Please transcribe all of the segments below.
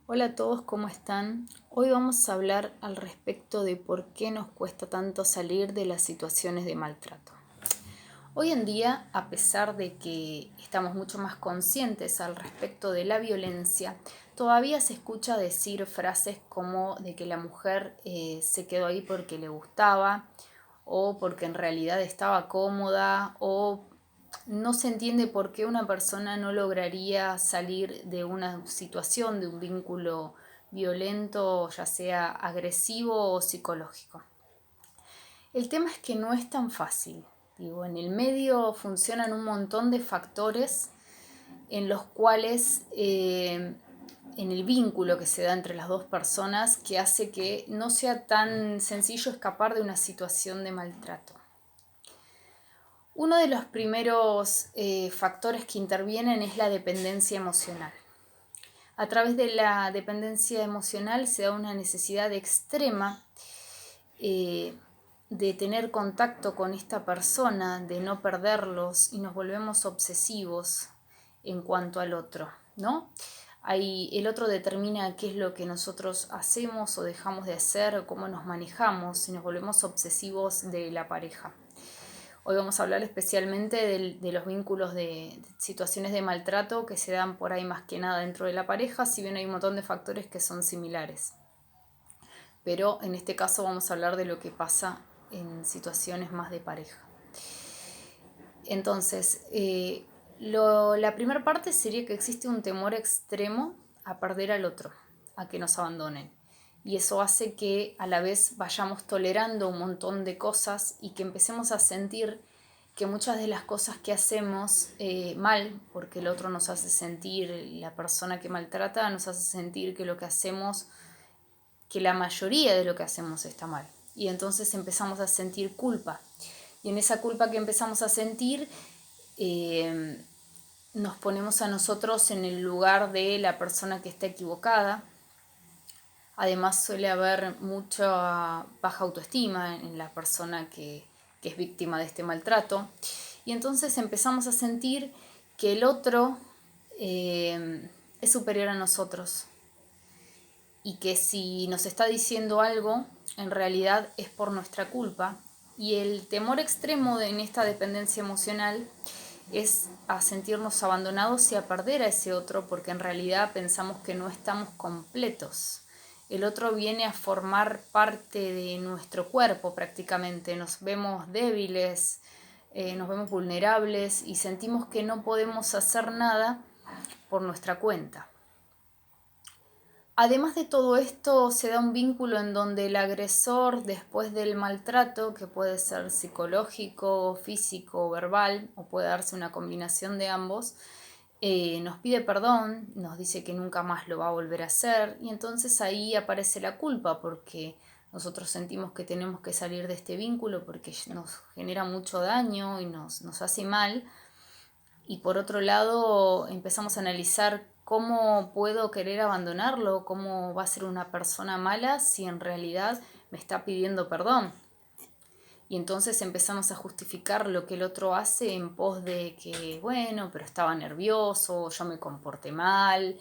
Hola a todos, ¿cómo están? Hoy vamos a hablar al respecto de por qué nos cuesta tanto salir de las situaciones de maltrato. Hoy en día, a pesar de que estamos mucho más conscientes al respecto de la violencia, todavía se escucha decir frases como de que la mujer se quedó ahí porque le gustaba o porque en realidad estaba cómoda o no se entiende por qué una persona no lograría salir de una situación, de un vínculo violento, ya sea agresivo o psicológico. El tema es que no es tan fácil. Digo, en el medio funcionan un montón de factores en los cuales en el vínculo que se da entre las dos personas que hace que no sea tan sencillo escapar de una situación de maltrato. Uno de los primeros factores que intervienen es la dependencia emocional. A través de la dependencia emocional se da una necesidad extrema de tener contacto con esta persona, de no perderlos y nos volvemos obsesivos en cuanto al otro, ¿no? Ahí el otro determina qué es lo que nosotros hacemos o dejamos de hacer, cómo nos manejamos y nos volvemos obsesivos de la pareja. Hoy vamos a hablar especialmente de los vínculos de situaciones de maltrato que se dan por ahí más que nada dentro de la pareja, si bien hay un montón de factores que son similares. Pero en este caso vamos a hablar de lo que pasa en situaciones más de pareja. Entonces, la primera parte sería que existe un temor extremo a perder al otro, a que nos abandonen. Y eso hace que a la vez vayamos tolerando un montón de cosas y que empecemos a sentir que muchas de las cosas que hacemos mal, porque el otro nos hace sentir, la persona que maltrata nos hace sentir que lo que hacemos, que la mayoría de lo que hacemos está mal. Y entonces empezamos a sentir culpa. Y en esa culpa que empezamos a sentir, nos ponemos a nosotros en el lugar de la persona que está equivocada. Además suele haber mucha baja autoestima en la persona que es víctima de este maltrato. Y entonces empezamos a sentir que el otro es superior a nosotros. Y que si nos está diciendo algo, en realidad es por nuestra culpa. Y el temor extremo en esta dependencia emocional es a sentirnos abandonados y a perder a ese otro porque en realidad pensamos que no estamos completos. El otro viene a formar parte de nuestro cuerpo prácticamente, nos vemos débiles, nos vemos vulnerables y sentimos que no podemos hacer nada por nuestra cuenta. Además de todo esto, se da un vínculo en donde el agresor, después del maltrato, que puede ser psicológico, físico, verbal, o puede darse una combinación de ambos, nos pide perdón, nos dice que nunca más lo va a volver a hacer, y entonces ahí aparece la culpa, porque nosotros sentimos que tenemos que salir de este vínculo porque nos genera mucho daño y nos hace mal, y por otro lado empezamos a analizar cómo puedo querer abandonarlo, cómo va a ser una persona mala si en realidad me está pidiendo perdón. Y entonces empezamos a justificar lo que el otro hace en pos de que, bueno, pero estaba nervioso, yo me comporté mal,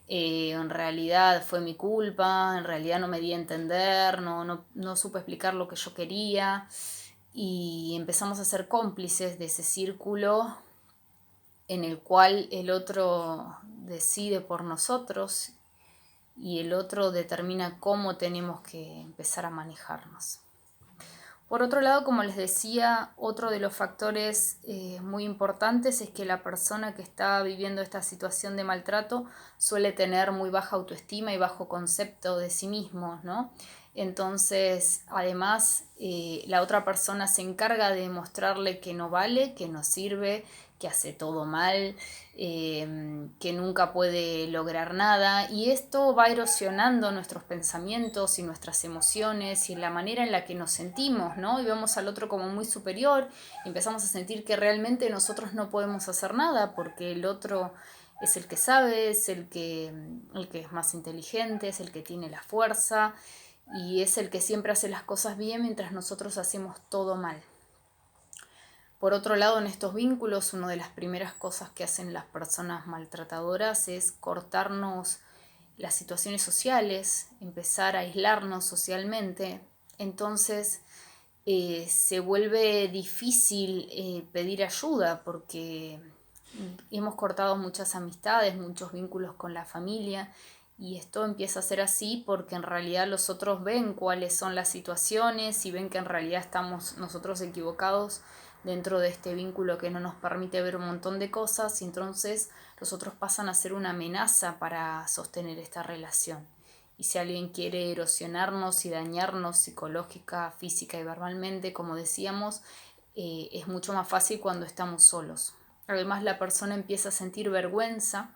en realidad fue mi culpa, en realidad no me di a entender, no supe explicar lo que yo quería. Y empezamos a ser cómplices de ese círculo en el cual el otro decide por nosotros y el otro determina cómo tenemos que empezar a manejarnos. Por otro lado, como les decía, otro de los factores muy importantes es que la persona que está viviendo esta situación de maltrato suele tener muy baja autoestima y bajo concepto de sí mismo, ¿no? Entonces, además, la otra persona se encarga de demostrarle que no vale, que no sirve, que hace todo mal, que nunca puede lograr nada, y esto va erosionando nuestros pensamientos y nuestras emociones y la manera en la que nos sentimos, ¿no? Y vemos al otro como muy superior y empezamos a sentir que realmente nosotros no podemos hacer nada porque el otro es el que sabe, es el que es más inteligente, es el que tiene la fuerza y es el que siempre hace las cosas bien mientras nosotros hacemos todo mal. Por otro lado, en estos vínculos, una de las primeras cosas que hacen las personas maltratadoras es cortarnos las situaciones sociales, empezar a aislarnos socialmente, entonces se vuelve difícil pedir ayuda porque hemos cortado muchas amistades, muchos vínculos con la familia, y esto empieza a ser así porque en realidad los otros ven cuáles son las situaciones y ven que en realidad estamos nosotros equivocados dentro de este vínculo que no nos permite ver un montón de cosas, y entonces los otros pasan a ser una amenaza para sostener esta relación. Y si alguien quiere erosionarnos y dañarnos psicológica, física y verbalmente, como decíamos, es mucho más fácil cuando estamos solos. Además, la persona empieza a sentir vergüenza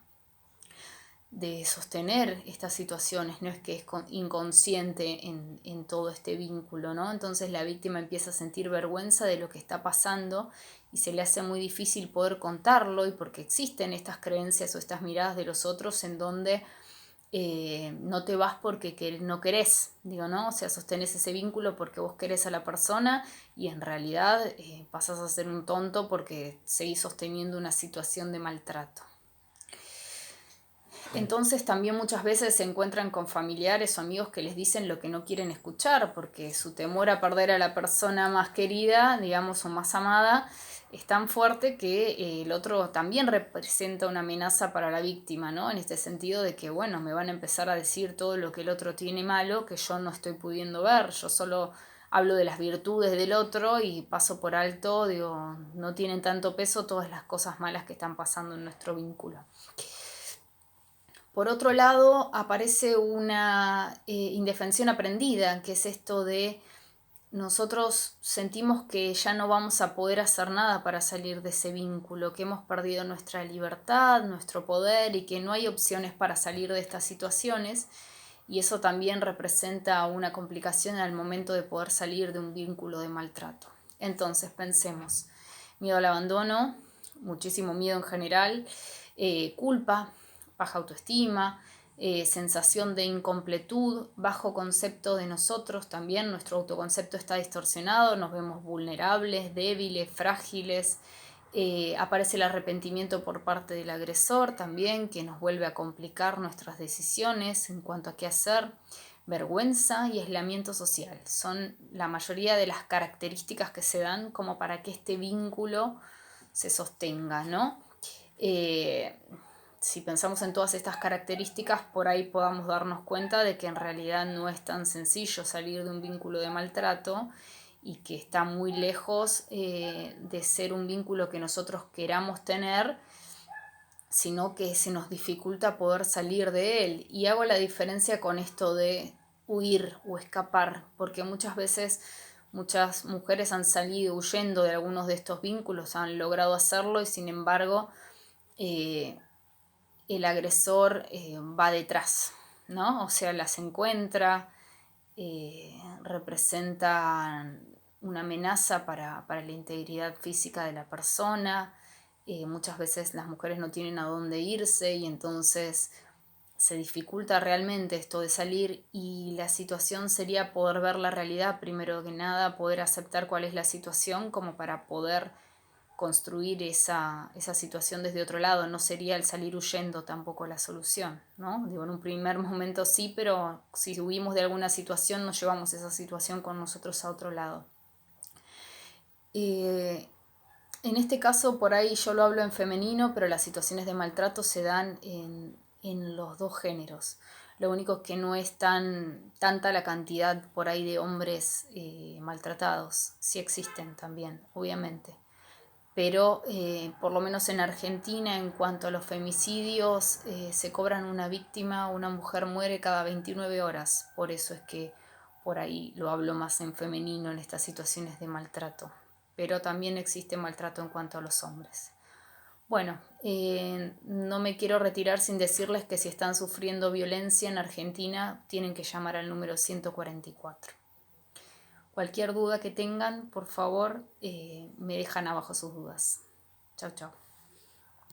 de sostener estas situaciones, no es que es inconsciente en todo este vínculo, ¿no? Entonces la víctima empieza a sentir vergüenza de lo que está pasando y se le hace muy difícil poder contarlo, y porque existen estas creencias o estas miradas de los otros en donde no te vas porque no querés, digo, ¿no? O sea, sostenés ese vínculo porque vos querés a la persona y en realidad pasás a ser un tonto porque seguís sosteniendo una situación de maltrato. Entonces también muchas veces se encuentran con familiares o amigos que les dicen lo que no quieren escuchar porque su temor a perder a la persona más querida, digamos, o más amada, es tan fuerte que el otro también representa una amenaza para la víctima, ¿no? En este sentido de que, bueno, me van a empezar a decir todo lo que el otro tiene malo que yo no estoy pudiendo ver, yo solo hablo de las virtudes del otro y paso por alto, digo, no tienen tanto peso todas las cosas malas que están pasando en nuestro vínculo. Por otro lado, aparece una indefensión aprendida, que es esto de nosotros sentimos que ya no vamos a poder hacer nada para salir de ese vínculo, que hemos perdido nuestra libertad, nuestro poder y que no hay opciones para salir de estas situaciones, y eso también representa una complicación al momento de poder salir de un vínculo de maltrato. Entonces pensemos, miedo al abandono, muchísimo miedo en general, culpa, baja autoestima, sensación de incompletud, bajo concepto de nosotros también, nuestro autoconcepto está distorsionado, nos vemos vulnerables, débiles, frágiles, aparece el arrepentimiento por parte del agresor también, que nos vuelve a complicar nuestras decisiones en cuanto a qué hacer. Vergüenza y aislamiento social son la mayoría de las características que se dan como para que este vínculo se sostenga, ¿no? Si pensamos en todas estas características, por ahí podamos darnos cuenta de que en realidad no es tan sencillo salir de un vínculo de maltrato y que está muy lejos de ser un vínculo que nosotros queramos tener, sino que se nos dificulta poder salir de él. Y hago la diferencia con esto de huir o escapar, porque muchas veces muchas mujeres han salido huyendo de algunos de estos vínculos, han logrado hacerlo y sin embargo el agresor va detrás, ¿no? O sea, las encuentra, representa una amenaza para la integridad física de la persona. Muchas veces las mujeres no tienen a dónde irse y entonces se dificulta realmente esto de salir, y la situación sería poder ver la realidad, primero que nada, poder aceptar cuál es la situación como para poder construir esa situación desde otro lado. No sería el salir huyendo tampoco la solución, ¿no? Digo, en un primer momento sí, pero si huimos de alguna situación, nos llevamos esa situación con nosotros a otro lado. En este caso, por ahí yo lo hablo en femenino, pero las situaciones de maltrato se dan en los dos géneros. Lo único que no es tanta la cantidad por ahí de hombres maltratados. Sí existen también, obviamente. Pero por lo menos en Argentina, en cuanto a los femicidios, se cobran una víctima, una mujer muere cada 29 horas. Por eso es que por ahí lo hablo más en femenino en estas situaciones de maltrato. Pero también existe maltrato en cuanto a los hombres. Bueno, no me quiero retirar sin decirles que si están sufriendo violencia en Argentina, tienen que llamar al número 144. Cualquier duda que tengan, por favor, me dejan abajo sus dudas. Chau, chau.